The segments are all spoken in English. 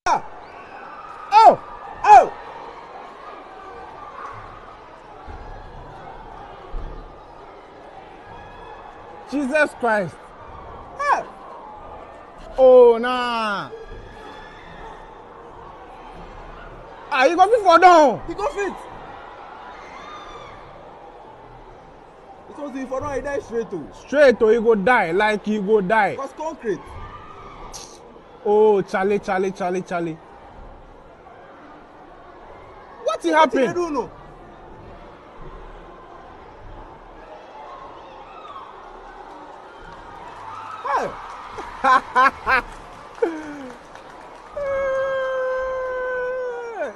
Oh! Oh! Jesus Christ. Ah. Oh, nah. Ah, you go fit for down. He go fit. It was the for now, he died straight to. Straight to, he go die. Like he go die. Because concrete. Oh, Charlie. What happened? I don't know.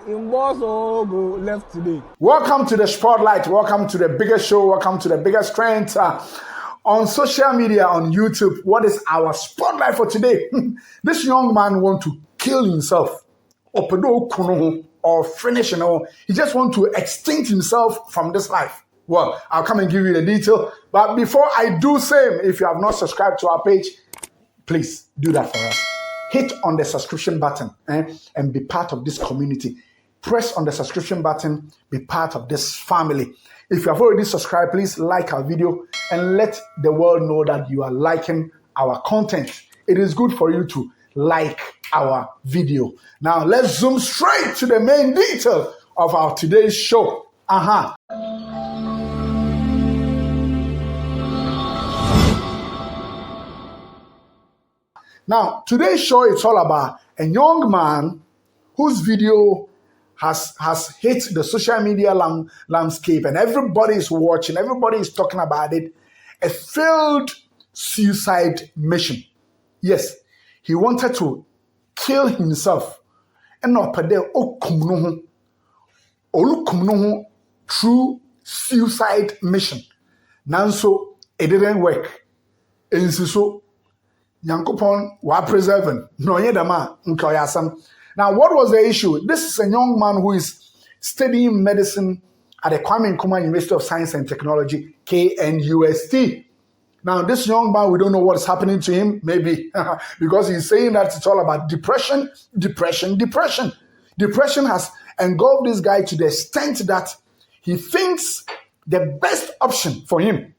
In boss go left today. Welcome to the spotlight. Welcome to the biggest show. Welcome to the biggest trend on social media, on YouTube. What is our spotlight for today? This young man want to kill himself or finish. He just want to extinct himself from this life. Well, I'll come and give you the detail. But before I do same, if you have not subscribed to our page, please do that for us. Hit on the subscription button and be part of this community. Press on the subscription button, be part of this family. If you have already subscribed, please like our video and let the world know that you are liking our content. It is good for you to like our video. Now, let's zoom straight to the main detail of our today's show. Now, today's show is all about a young man whose video has hit the social media landscape and everybody is watching, everybody is talking about it. A failed suicide mission. Yes, he wanted to kill himself. And not through suicide mission. Nanso, it didn't work. And so Yankopon wa preserving. No yedama nkoyasam. Now, what was the issue? This is a young man who is studying medicine at the Kwame Nkrumah University of Science and Technology, KNUST. Now, this young man, we don't know what is happening to him, maybe because he's saying that it's all about depression. Depression has engulfed this guy to the extent that he thinks the best option for him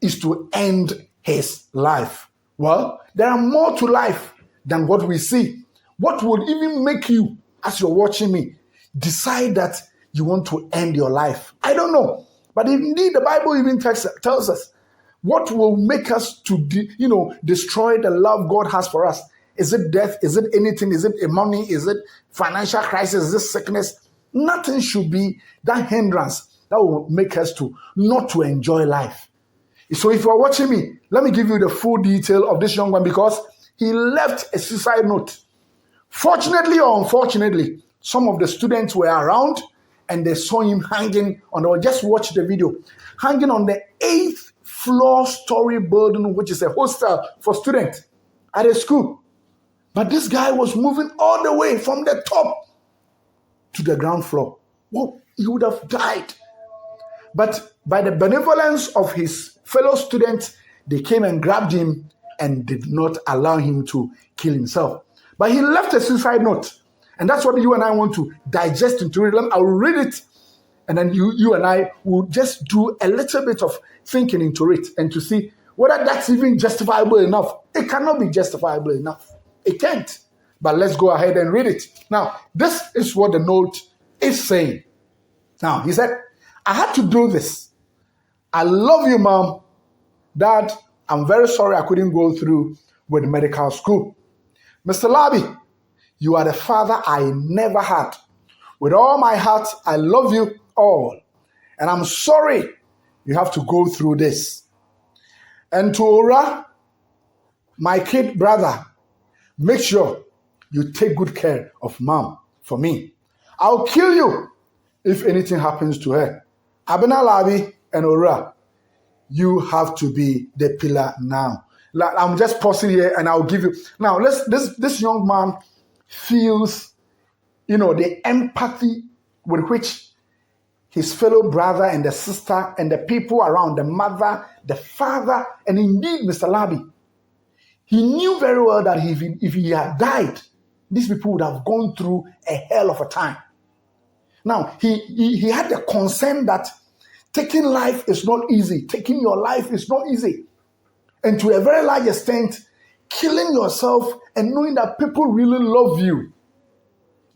is to end his life. Well, there are more to life than what we see. What would even make you, as you're watching me, decide that you want to end your life? I don't know. But indeed, the Bible even tells us what will make us to destroy the love God has for us. Is it death? Is it anything? Is it money? Is it financial crisis? Is it sickness? Nothing should be that hindrance that will make us to not to enjoy life. So if you are watching me, let me give you the full detail of this young man because he left a suicide note. Fortunately or unfortunately, some of the students were around and they saw him hanging on, or just watch the video, hanging on the 8th floor story building, which is a hostel for students at a school. But this guy was moving all the way from the top to the ground floor. Well, he would have died. But by the benevolence of his fellow students, they came and grabbed him and did not allow him to kill himself. But he left a suicide note. And that's what you and I want to digest into it. I'll read it. And then you and I will just do a little bit of thinking into it and to see whether that's even justifiable enough. It cannot be justifiable enough. It can't. But let's go ahead and read it. Now, this is what the note is saying. Now, he said, I had to do this. I love you, Mom. Dad, I'm very sorry I couldn't go through with medical school. Mr. Labi, you are the father I never had. With all my heart, I love you all. And I'm sorry you have to go through this. And to Ora, my kid brother, make sure you take good care of Mom for me. I'll kill you if anything happens to her. Abena Labi and Ora, you have to be the pillar now. I'm just pausing here and I'll give you. Now, this young man feels, the empathy with which his fellow brother and the sister and the people around, the mother, the father, and indeed Mr. Labi, he knew very well that if he had died, these people would have gone through a hell of a time. Now, he had the concern that taking life is not easy. Taking your life is not easy. And to a very large extent, killing yourself and knowing that people really love you.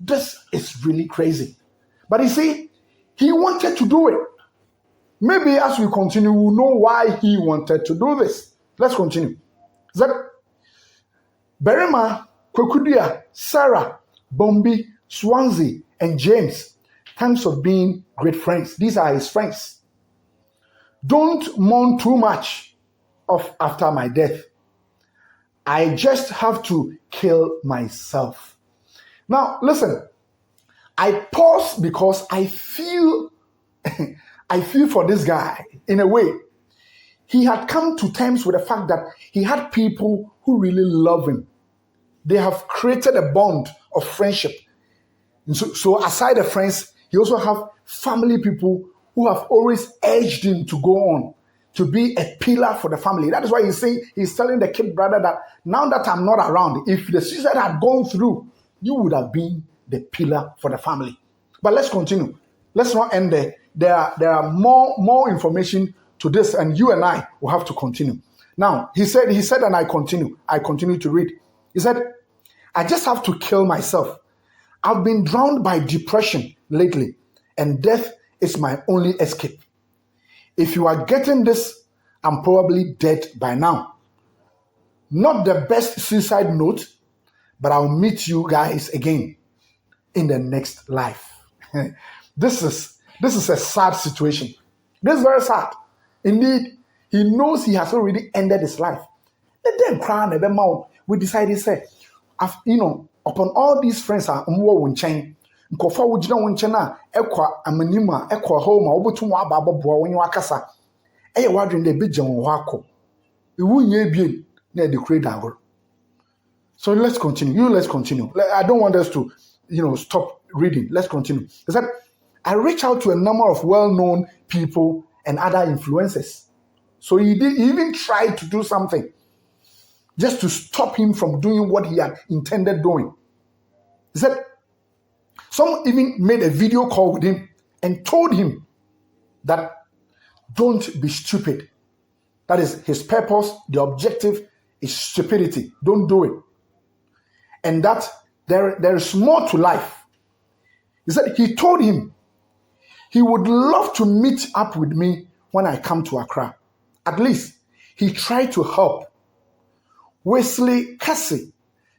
This is really crazy. But you see, he wanted to do it. Maybe as we continue, we'll know why he wanted to do this. Let's continue. That Berima, Kwekudia, Sarah, Bombi, Swansea, and James, thanks for being great friends. These are his friends. Don't mourn too much after my death. I just have to kill myself. Now, listen, I pause because I feel for this guy in a way. He had come to terms with the fact that he had people who really love him. They have created a bond of friendship. And so aside the friends, he also have family people who have always urged him to go on, to be a pillar for the family. That is why he's telling the kid brother that now that I'm not around, if the suicide had gone through, you would have been the pillar for the family. But let's continue. Let's not end there. There are more information to this, and you and I will have to continue. Now, he said, and I continue to read. He said, I just have to kill myself. I've been drowned by depression lately, and death is my only escape. If you are getting this, I'm probably dead by now. Not the best suicide note, but I'll meet you guys again in the next life. This is a sad situation. This is very sad. Indeed, he knows he has already ended his life. Then crying about mouth. We decided, say, upon all these friends are chain. Nkɔfa wo gyina wo nkyɛn a ɛkɔ amanim a ɛkɔ home a wobotum ababoa wo nyi wakasa ɛyɛ wadwen de be gyan wo akɔ ewu nye bien na de create agor. So let's continue. I don't want us to stop reading. Let's continue. He said, I reached out to a number of well-known people and other influencers. So he even tried to do something just to stop him from doing what he had intended doing. He said, some even made a video call with him and told him that don't be stupid. That is his purpose. The objective is stupidity. Don't do it. And that there is more to life. He said he told him he would love to meet up with me when I come to Accra. At least he tried to help. Wesley Cassie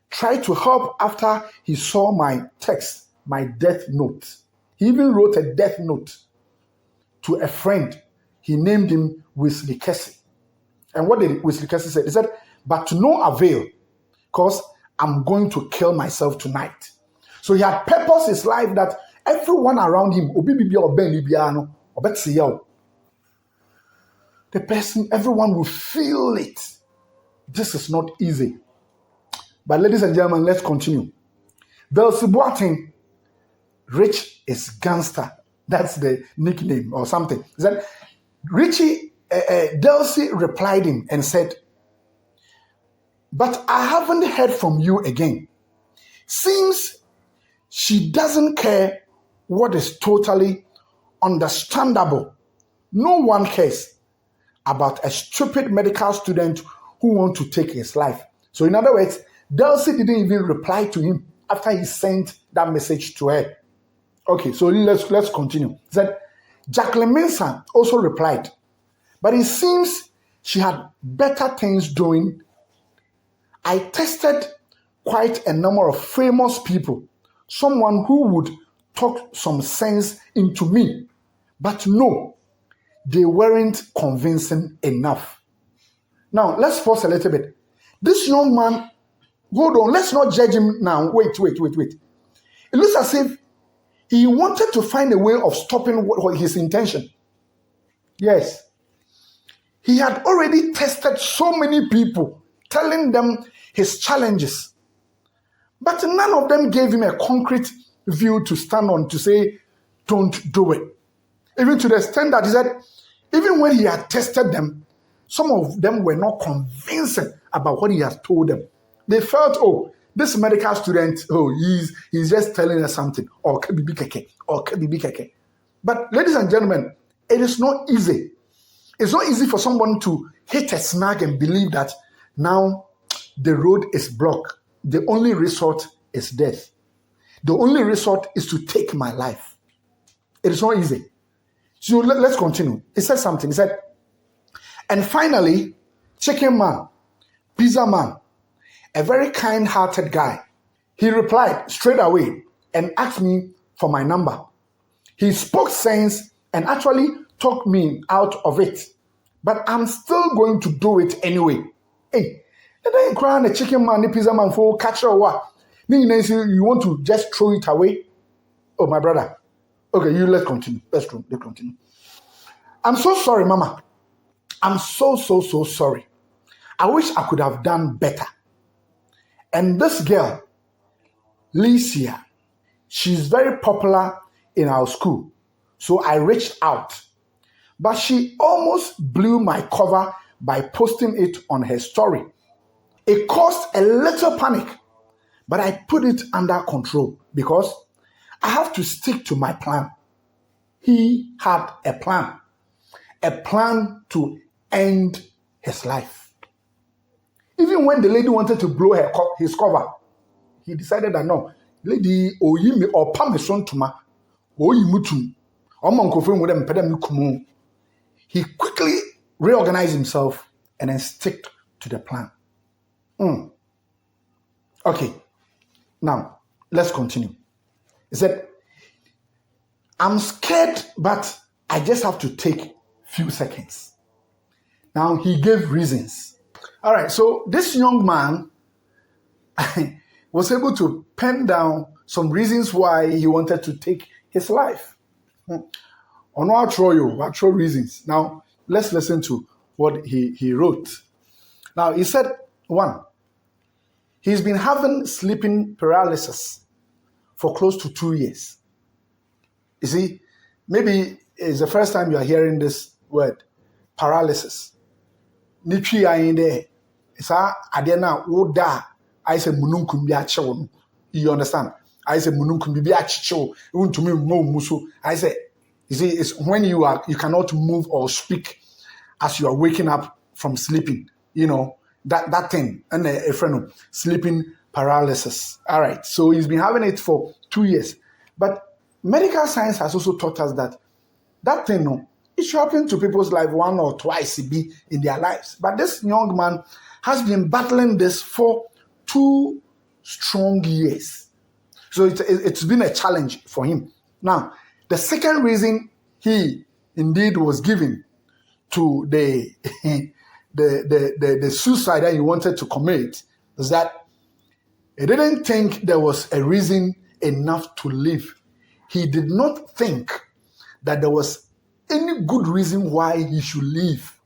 tried to help after he saw my text. My death note. He even wrote a death note to a friend. He named him Wesley Casey. And what did Wesley Casey say? He said, but to no avail, because I'm going to kill myself tonight. So he had purposed his life that everyone around him, the person, everyone will feel it. This is not easy. But ladies and gentlemen, let's continue. Belsibuatin, Rich is gangster. That's the nickname or something. Is that Richie Delcy replied him and said, but I haven't heard from you again. Seems she doesn't care, what is totally understandable. No one cares about a stupid medical student who wants to take his life. So in other words, Delcy didn't even reply to him after he sent that message to her. Okay, so let's continue. He said, Jacqueline Mensah also replied, but it seems she had better things doing. I tested quite a number of famous people, someone who would talk some sense into me, but no, they weren't convincing enough. Now, let's pause a little bit. This young man, hold on, let's not judge him now. Wait. It looks as if he wanted to find a way of stopping what his intention. Yes. He had already tested so many people, telling them his challenges. But none of them gave him a concrete view to stand on to say, don't do it. Even to the extent that he said, even when he had tested them, some of them were not convincing about what he had told them. They felt, this medical student, oh, he's just telling us something. Or KBB keke, or KBB keke. But ladies and gentlemen, it is not easy. It's not easy for someone to hit a snag and believe that now the road is blocked. The only resort is death. The only resort is to take my life. It is not easy. So let's continue. He said something. He said, and finally, chicken man, pizza man, a very kind-hearted guy, he replied straight away and asked me for my number. He spoke sense and actually talked me out of it. But I'm still going to do it anyway. Hey, and then crying the chicken man, the pizza man for catch or what? You want to just throw it away? Oh, my brother. Okay, let's continue. Let's continue. I'm so sorry, Mama. I'm so sorry. I wish I could have done better. And this girl, Licia, she's very popular in our school. So I reached out. But she almost blew my cover by posting it on her story. It caused a little panic, but I put it under control because I have to stick to my plan. He had a plan to end his life. Even when the lady wanted to blow his cover, he decided that no, lady, oyimi or pamison tuma, oyimutum, omankofem with them pedem kumu. He quickly reorganized himself and then stick to the plan. Okay, now let's continue. He said, I'm scared, but I just have to take few seconds. Now he gave reasons. All right, so this young man was able to pen down some reasons why he wanted to take his life. On actual reasons. Now, let's listen to what he wrote. Now, he said, 1, he's been having sleeping paralysis for close to 2 years. You see, maybe it's the first time you are hearing this word, paralysis. Nichi in there. It's adena woda. I say mununkum biacho. You understand? I say mununkum biacho. Even to me mo musu. I say, you see, it's when you cannot move or speak as you are waking up from sleeping. You know, that thing. And a friend of sleeping paralysis. All right. So he's been having it for 2 years. But medical science has also taught us that thing, no, it should happen to people's life 1 or twice in their lives. But this young man has been battling this for 2 strong years. So it's been a challenge for him. Now, the second reason he indeed was given to the suicide that he wanted to commit is that he didn't think there was a reason enough to live. He did not think that there was any good reason why he should live.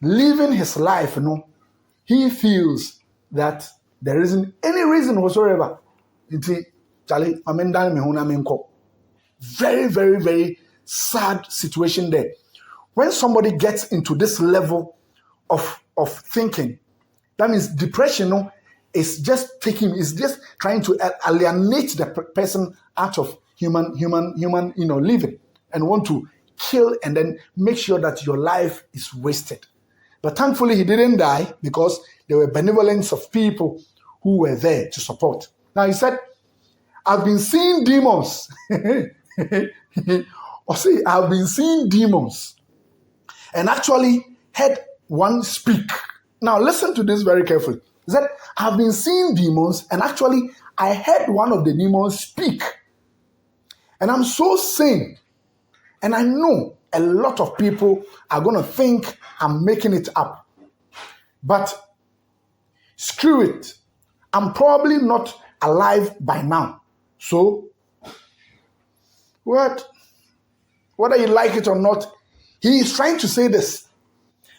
Living his life, he feels that there isn't any reason whatsoever. Very, very, very sad situation there. When somebody gets into this level of thinking, that means depression is just trying to alienate the person out of human, living and want to kill and then make sure that your life is wasted. But thankfully, he didn't die because there were benevolence of people who were there to support. Now, he said, I've been seeing demons. I've been seeing demons and actually heard one speak. Now, listen to this very carefully. He said, I've been seeing demons and actually I heard one of the demons speak. And I'm so sane. And I know a lot of people are going to think I'm making it up. But screw it. I'm probably not alive by now. So, whether you like it or not, he is trying to say this.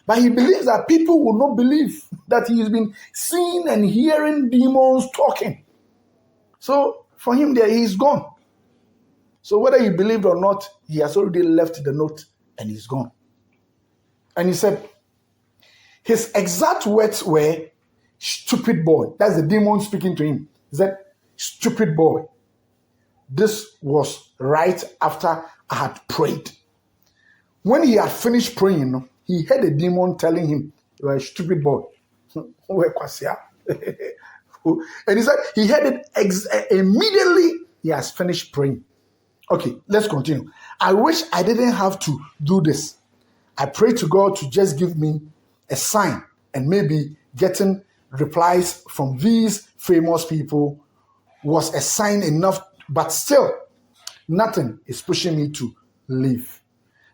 But he believes that people will not believe that he's been seeing and hearing demons talking. So, for him there, he's gone. So whether he believed or not, he has already left the note and he's gone. And he said, his exact words were, stupid boy. That's the demon speaking to him. He said, stupid boy. This was right after I had prayed. When he had finished praying, he heard a demon telling him, you are a stupid boy. And he said he heard it immediately he has finished praying. Okay, let's continue. I wish I didn't have to do this. I pray to God to just give me a sign, and maybe getting replies from these famous people was a sign enough, but still, nothing is pushing me to leave.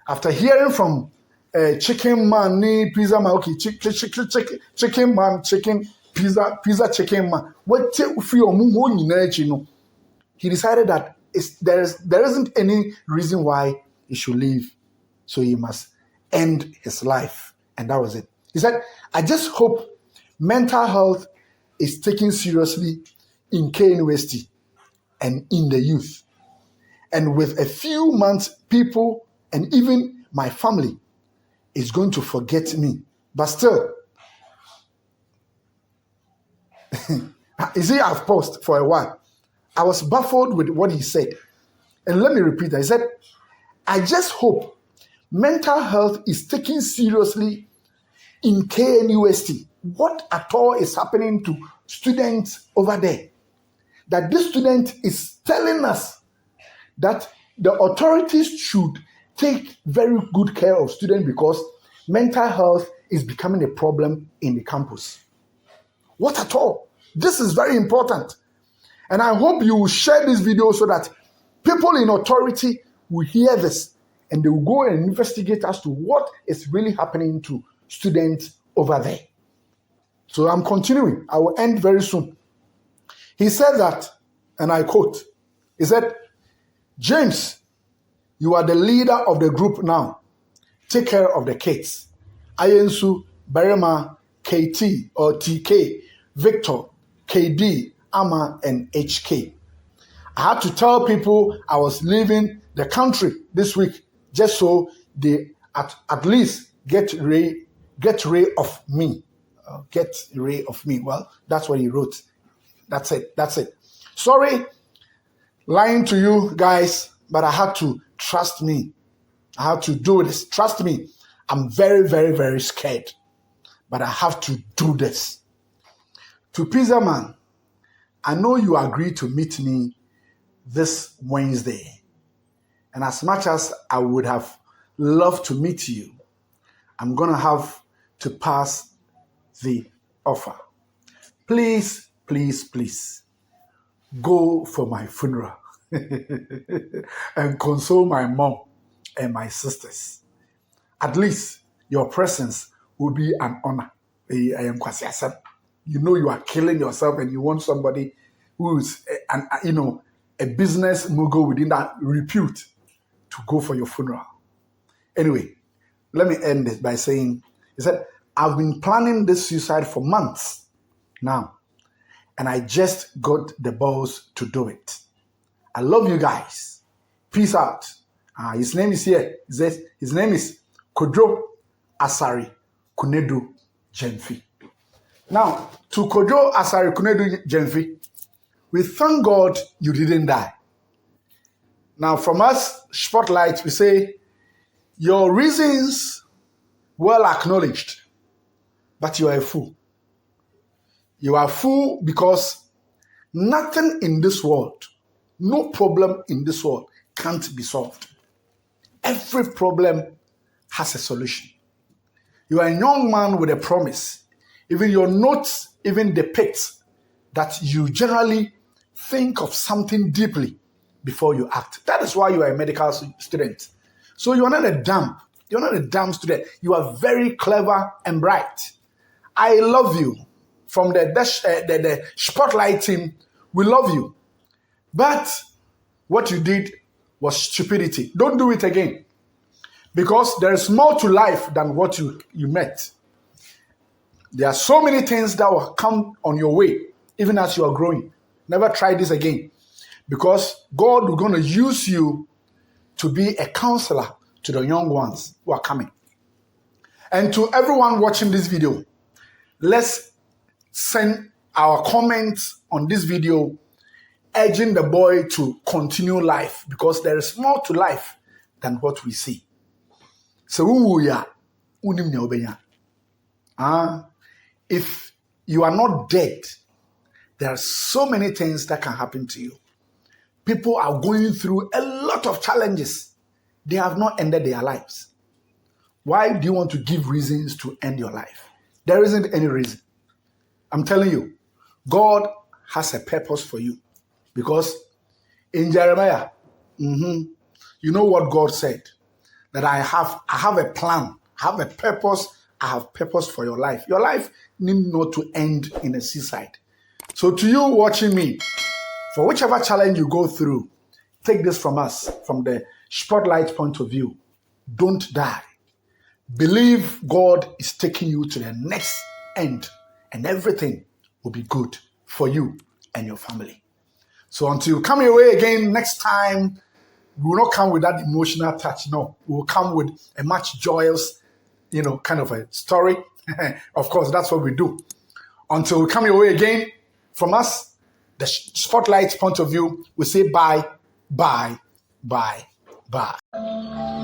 After hearing from chicken man, pizza man, okay, chicken man, pizza chicken man, he decided that there isn't any reason why he should leave, so he must end his life. And that was it. He said, I just hope mental health is taken seriously in KNUST and in the youth. And with a few months, people and even my family is going to forget me. But still, you see, I've paused for a while. I was baffled with what he said. And let me repeat that. He said, I just hope mental health is taken seriously in KNUST. What at all is happening to students over there? That this student is telling us that the authorities should take very good care of students because mental health is becoming a problem in the campus. What at all? This is very important. And I hope you will share this video so that people in authority will hear this and they will go and investigate as to what is really happening to students over there. So I'm continuing. I will end very soon. He said that, and I quote, he said, James, you are the leader of the group now. Take care of the kids. Ayensu, Berema, KT or TK, Victor, KD, Ama, and HK. I had to tell people I was leaving the country this week just so they at least get rid of me. Get rid of me. Well, that's what he wrote. That's it. Sorry, lying to you guys, but I had to trust me. I had to do this. Trust me. I'm very, very, very scared, but I have to do this. To Pizza Man, I know you agreed to meet me this Wednesday. And as much as I would have loved to meet you, I'm going to have to pass the offer. Please, please, please, go for my funeral and console my mom and my sisters. At least your presence will be an honor. You know you are killing yourself and you want somebody who is a business mogul within that repute to go for your funeral. Anyway, let me end this by saying, he said, I've been planning this suicide for months now, and I just got the balls to do it. I love you guys. Peace out. His name is here. His name is Kojo Asari Kunedu Jemfi. Now, to Kojo Asari Kunedu Jemfi, we thank God you didn't die. Now, from us, Spotlight, we say, your reasons well acknowledged, but you are a fool. You are a fool because nothing in this world, no problem in this world can't be solved. Every problem has a solution. You are a young man with a promise. Even your notes even depict that you generally think of something deeply before you act. That is why you are a medical student. So you are not a dumb student. You are very clever and bright. I love you. From the Spotlight team, we love you. But what you did was stupidity. Don't do it again. Because there is more to life than what you met. There are so many things that will come on your way, even as you are growing. Never try this again. Because God is going to use you to be a counselor to the young ones who are coming. And to everyone watching this video, let's send our comments on this video urging the boy to continue life because there is more to life than what we see. So if you are not dead, there are so many things that can happen to you. People are going through a lot of challenges. They have not ended their lives. Why do you want to give reasons to end your life? There isn't any reason. I'm telling you, God has a purpose for you. Because in Jeremiah, you know what God said? That I have a plan, I have a purpose, I have purpose for your life. Your life need not to end in a seaside. So to you watching me, for whichever challenge you go through, take this from us, from the spotlight point of view. Don't die. Believe God is taking you to the next end and everything will be good for you and your family. So until you come your way again next time, we will not come with that emotional touch. No, we will come with a much joyous, kind of a story. Of course, that's what we do. Until we come your way again, from us, the spotlight point of view, we say bye, bye, bye, bye.